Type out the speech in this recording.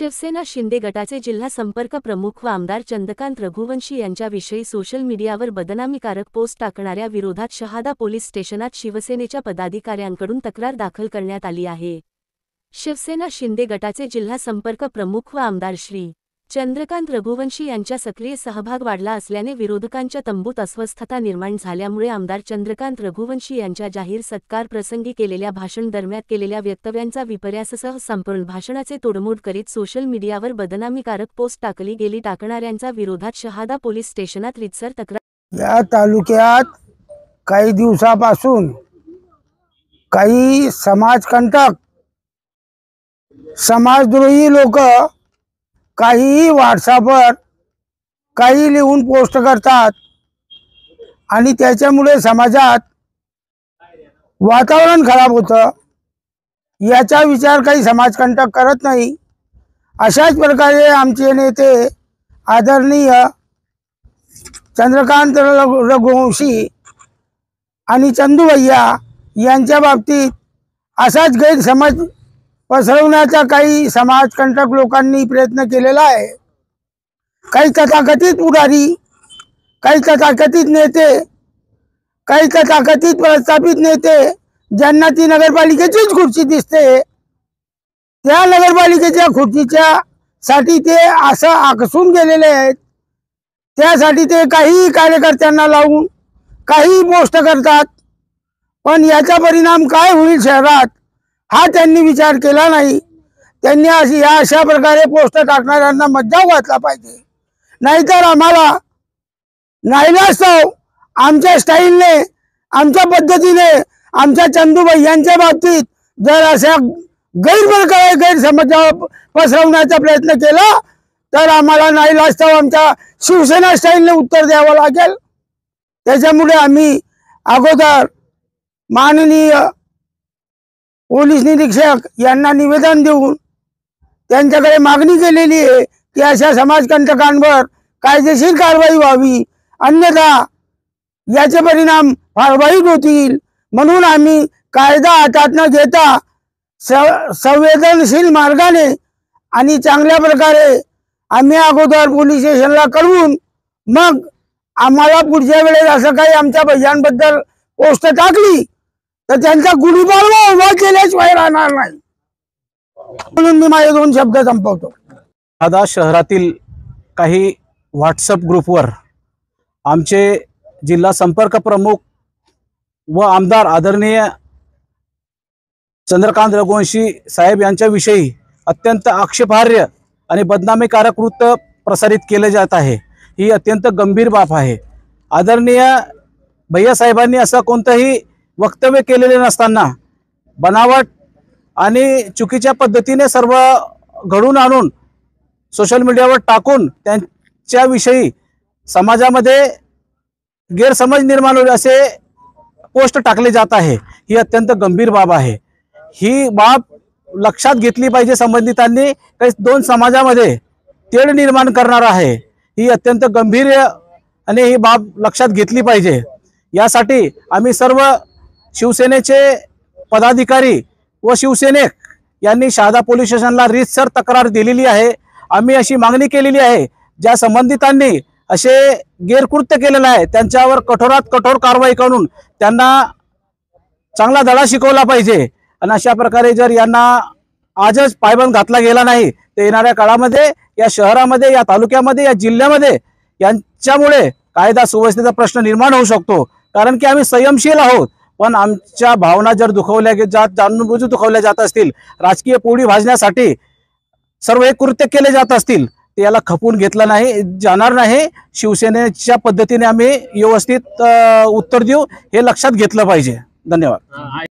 शिवसेना शिंदे गटाचे जिल्हा संपर्क प्रमुख व आमदार चंद्रकांत रघुवंशी यांच्याविषयी सोशल मीडियावर बदनामीकारक पोस्ट टाकणाऱ्या विरोधात शहादा पोलीस स्टेशनात शिवसेनेच्या पदाधिकाऱ्यांकडून तक्रार दाखल करण्यात आली आहे। शिवसेना शिंदे गटाचे जिल्हा संपर्क प्रमुख व आमदार श्री चंद्रकांत रघुवंशी यांचा सक्रिय सहभाग वाढला असल्याने विरोधकांच्या तंबूत अस्वस्थता निर्माण झाल्यामुळे आमदार चंद्रकांत रघुवंशी यांच्या जाहीर सत्कार प्रसंगी केलेल्या भाषण दरम्यान केलेल्या वक्तव्यांचा विपर्याससह संपूर्ण भाषणाचे तोडमोड करीत सोशल मीडियावर बदनामीकारक पोस्ट टाकली गेली। टाकणाऱ्यांचा विरोधात शहादा पोलीस स्टेशनात रितसर तक्रार। या तालुक्यात काही दिवसापासून काही समाजकंटक समाजद्रोही लोक काही व्हॉट्सअपवर काही लिहून पोस्ट करतात आणि त्याच्यामुळे समाजात वातावरण खराब होतं। याचा विचार काही समाजकंटक करत नाही। अशाच प्रकारे आमचे नेते आदरणीय चंद्रकांत रघुवंशी आणि चंदू भैया यांच्या बाबतीत असाच गैरसमज पसरवण्याचा काही समाजकंटक लोकांनी प्रयत्न केलेला आहे। काही तथाकथित पुढारी, काही तथाकथित नेते, काही तथाकथित प्रस्थापित नेते ज्यांना ती नगरपालिकेचीच खुर्ची दिसते, त्या नगरपालिकेच्या खुर्चीच्या साठी ते असं आकसून गेलेले आहेत। त्यासाठी ते काही कार्यकर्त्यांना लावून काही पोस्ट करतात, पण याचा परिणाम काय होईल शहरात हा त्यांनी विचार केला नाही। त्यांनी अशा प्रकारे पोस्ट टाकणाऱ्यांना मज्जाव घातला पाहिजे, नाहीतर आम्हाला नाईलाजास्तव आमच्या स्टाईलने, आमच्या पद्धतीने, आमच्या चंदू भैयांच्या बाबतीत जर अशा गैरप्रकारे गैरसमज पसरवण्याचा प्रयत्न केला तर आम्हाला नाईलाजास्तव आमच्या शिवसेना स्टाईलने उत्तर द्यावं लागेल। त्याच्यामुळे आम्ही अगोदर माननीय पोलीस निरीक्षक यांना निवेदन देऊन त्यांच्याकडे मागणी केलेली आहे की अशा समाजकंटकांवर कायदेशीर कारवाई व्हावी, अन्यथा याचे परिणाम फार वाईट होतील। म्हणून आम्ही कायदा हातात न घेता संवेदनशील मार्गाने आणि चांगल्या प्रकारे आम्ही अगोदर पोलीस स्टेशनला कळवून मग आम्हाला पुढच्या वेळेस असं काही आमच्या भैयांबद्दल पोस्ट टाकली तर त्यांचा गुढीपाडवा उभा केल्याशिवाय राहणार नाही, म्हणून मी माझे 2 शब्द संपवतो। शहादा शहरातील काही व्हॉट्सअप ग्रुपवर आमचे जिल्हा संपर्क प्रमुख व आमदार आदरणीय चंद्रकांत रघुवंशी साहेब यांच्याविषयी अत्यंत आक्षेपार्ह आणि बदनामीकारक वृत्त प्रसारित केले जात आहे। ही अत्यंत गंभीर बाब आहे। आदरणीय भैया साहेबांनी असं कोणतंही वक्तव्य केलेले नसताना बनावट आणि चुकीच्या पद्धतीने सर्व घडून आणून सोशल मीडियावर टाकून त्यांच्याविषयी समाजामध्ये गैरसमज निर्माण होईल असे पोस्ट टाकले जात आहे। ही अत्यंत गंभीर बाब आहे। ही बाब लक्षात घेतली पाहिजे संबंधितांनी। काही 2 समाजामध्ये तेढ निर्माण करणार आहे। ही अत्यंत गंभीर आणि ही बाब लक्षात घेतली पाहिजे। यासाठी आम्ही सर्व शिवसेनेचे पदाधिकारी व शिवसैनिक यांनी शहादा पोलीस स्टेशनला रीतसर तक्रार दिलेली आहे। आम्ही अशी मागणी केलेली आहे ज्या संबंधितांनी असे गैरकृत्य केलेले आहे त्यांच्यावर कठोरात कठोर कारवाई करून त्यांना चांगला धडा शिकवला पाहिजे। आणि अशा प्रकारे जर यांना आजच पायबंद घातला गेला नाही तर येणाऱ्या काळामध्ये या शहरामध्ये, या तालुक्यामध्ये, या जिल्ह्यामध्ये यांच्यामुळे कायदा सुव्यवस्थेचा प्रश्न निर्माण होऊ शकतो। कारण की आम्ही संयमशील आहोत, पण आमच्या भावना जर दुखवल्या जाणूनबुजून दुखवल्या जात असतील, राजकीय पोळी भाजण्यासाठी सर्व हे कृत्य केले जात असतील तर याला खपून घेतलं नाही जाणार नाही। शिवसेनेच्या पद्धतीने आम्ही व्यवस्थित उत्तर देऊ हे लक्षात घेतलं पाहिजे। धन्यवाद।